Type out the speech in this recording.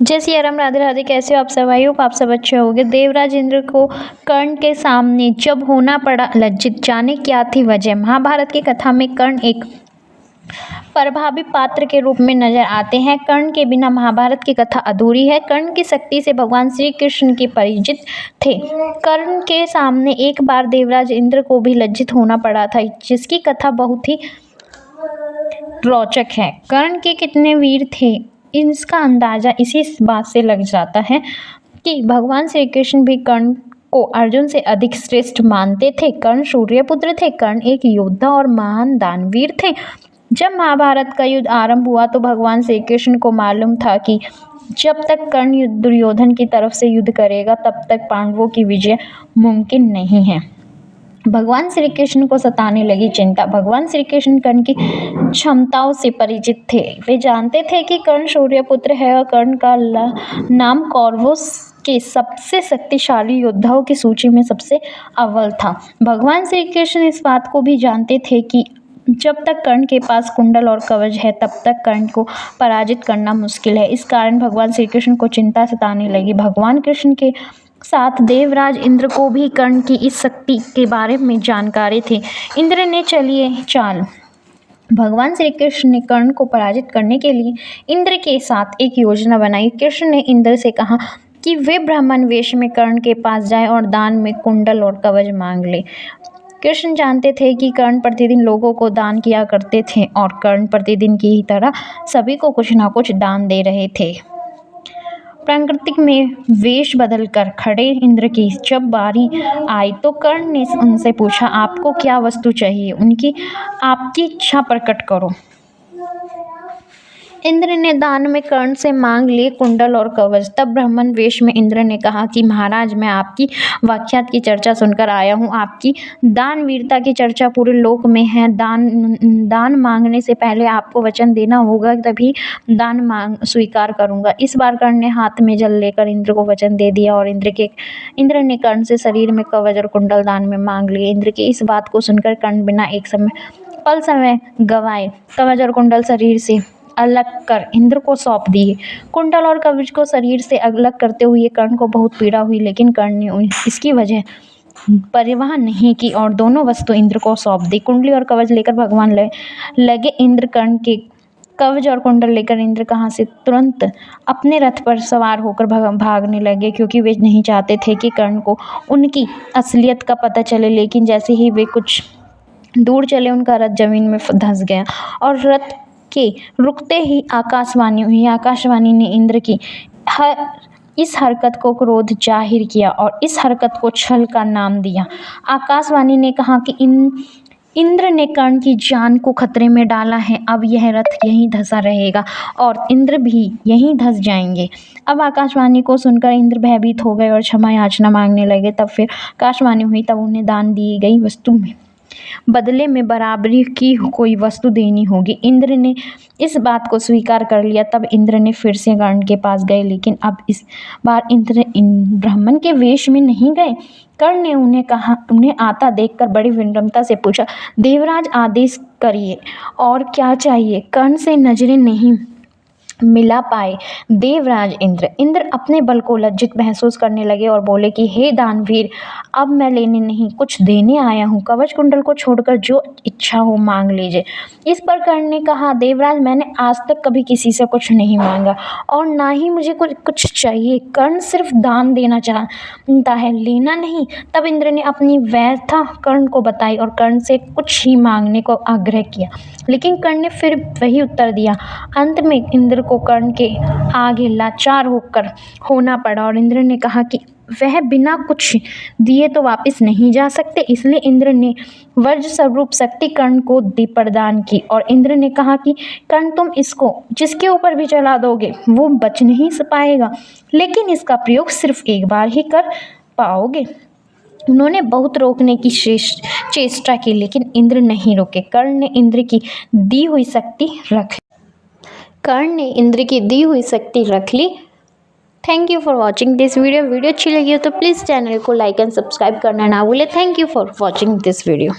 जय सिया राम, राधे राधे। कैसे हो आप सब? आई होप आप सब अच्छे होंगे। देवराज इंद्र को कर्ण के सामने जब होना पड़ा लज्जित, जाने क्या थी वजह। महाभारत की कथा में कर्ण एक प्रभावी पात्र के रूप में नजर आते हैं। कर्ण के बिना महाभारत की कथा अधूरी है। कर्ण की शक्ति से भगवान श्री कृष्ण के परिचित थे। कर्ण के सामने एक बार देवराज इंद्र को भी लज्जित होना पड़ा था, जिसकी कथा बहुत ही रोचक है। कर्ण के कितने वीर थे, इसका अंदाजा इसी बात से लग जाता है कि भगवान श्री कृष्ण भी कर्ण को अर्जुन से अधिक श्रेष्ठ मानते थे। कर्ण सूर्यपुत्र थे। कर्ण एक योद्धा और महान दानवीर थे। जब महाभारत का युद्ध आरंभ हुआ तो भगवान श्री कृष्ण को मालूम था कि जब तक कर्ण दुर्योधन की तरफ से युद्ध करेगा तब तक पांडवों की विजय मुमकिन नहीं है। भगवान श्री कृष्ण को सताने लगी चिंता। भगवान श्री कृष्ण कर्ण की क्षमताओं से परिचित थे। वे जानते थे कि कर्ण सूर्यपुत्र है और कर्ण का नाम कौरवों के सबसे शक्तिशाली योद्धाओं की सूची में सबसे अव्वल था। भगवान श्री कृष्ण इस बात को भी जानते थे कि जब तक कर्ण के पास कुंडल और कवच है तब तक कर्ण को पराजित करना मुश्किल है। इस कारण भगवान श्री कृष्ण को चिंता सताने लगी। भगवान कृष्ण के साथ देवराज इंद्र को भी कर्ण की इस शक्ति के बारे में जानकारी थी। इंद्र ने चलिए चाल। भगवान श्री कृष्ण ने कर्ण को पराजित करने के लिए इंद्र के साथ एक योजना बनाई। कृष्ण ने इंद्र से कहा कि वे ब्राह्मण वेश में कर्ण के पास जाए और दान में कुंडल और कवच मांग ले। कृष्ण जानते थे कि कर्ण प्रतिदिन लोगों को दान किया करते थे और कर्ण प्रतिदिन की ही तरह सभी को कुछ ना कुछ दान दे रहे थे। प्राकृतिक में वेश बदलकर खड़े इंद्र की जब बारी आई तो कर्ण ने उनसे पूछा, आपको क्या वस्तु चाहिए? आपकी इच्छा प्रकट करो। इंद्र ने दान में कर्ण से मांग लिए कुंडल और कवच। तब ब्राह्मण वेश में इंद्र ने कहा कि महाराज, मैं आपकी वाक्यात की चर्चा सुनकर आया हूँ। आपकी दान वीरता की चर्चा पूरे लोक में है। दान मांगने से पहले आपको वचन देना होगा, तभी दान स्वीकार करूंगा। इस बार कर्ण ने हाथ में जल लेकर इंद्र को वचन दे दिया और इंद्र ने कर्ण से शरीर में कवच और कुंडल दान में मांग लिए। इंद्र की इस बात को सुनकर कर्ण बिना एक पल समय गवाए कवच और कुंडल शरीर से अलग कर इंद्र को सौंप दिए। कुंडल और कवच को शरीर से अलग करते हुए कर्ण को बहुत पीड़ा हुई, लेकिन कर्ण ने इसकी वजह परवाह नहीं की और दोनों वस्तु इंद्र को सौंप दी। कुंडली और कवच लेकर भगवान लगे। इंद्र कर्ण के कवच और कुंडल लेकर इंद्र कहाँ से तुरंत अपने रथ पर सवार होकर भागने लगे, क्योंकि वे नहीं चाहते थे कि कर्ण को उनकी असलियत का पता चले। लेकिन जैसे ही वे कुछ दूर चले उनका रथ जमीन में धंस गया और रथ के रुकते ही आकाशवाणी हुई। आकाशवाणी ने इंद्र की इस हरकत को क्रोध जाहिर किया और इस हरकत को छल का नाम दिया। आकाशवाणी ने कहा कि इंद्र ने कर्ण की जान को खतरे में डाला है। अब यह रथ यहीं धंसा रहेगा और इंद्र भी यहीं धंस जाएंगे। अब आकाशवाणी को सुनकर इंद्र भयभीत हो गए और क्षमा याचना मांगने लगे। तब फिर आकाशवाणी हुई, तब उन्हें दान दी गई वस्तु में बदले में बराबरी की कोई वस्तु देनी होगी। इंद्र ने इस बात को स्वीकार कर लिया। तब इंद्र ने फिर से कर्ण के पास गए, लेकिन अब इस बार इंद्र ब्राह्मण के वेश में नहीं गए। कर्ण ने उन्हें आता देखकर बड़ी विनम्रता से पूछा, देवराज आदेश करिए, और क्या चाहिए? कर्ण से नजरें नहीं मिला पाए देवराज इंद्र अपने बल को लज्जित महसूस करने लगे और बोले कि हे दानवीर, अब मैं लेने नहीं कुछ देने आया हूँ। कवच कुंडल को छोड़कर जो इच्छा हो मांग लीजिए। इस पर कर्ण ने कहा, देवराज, मैंने आज तक कभी किसी से कुछ नहीं मांगा और ना ही मुझे कुछ चाहिए। कर्ण सिर्फ दान देना चाहता है, लेना नहीं। तब इंद्र ने अपनी व्यथा कर्ण को बताई और कर्ण से कुछ ही मांगने को आग्रह किया, लेकिन कर्ण ने फिर वही उत्तर दिया। अंत में इंद्र को कर्ण के आगे लाचार होना पड़ा और इंद्र ने कहा कि वह बिना कुछ दिए तो वापस नहीं जा सकते। इसलिए इंद्र ने वज्र स्वरूप शक्ति कर्ण को प्रदान की और इंद्र ने कहा कि कर्ण, तुम इसको जिसके ऊपर भी चला दोगे वो बच नहीं पाएगा, लेकिन इसका प्रयोग सिर्फ एक बार ही कर पाओगे। उन्होंने बहुत रोकने की चेष्टा की, लेकिन इंद्र नहीं रोके। कर्ण ने इंद्र की दी हुई शक्ति रख ली। Thank you for watching this video अच्छी लगी हो तो प्लीज़ चैनल को लाइक एंड सब्सक्राइब करना ना भूलें। Thank you for watching this video.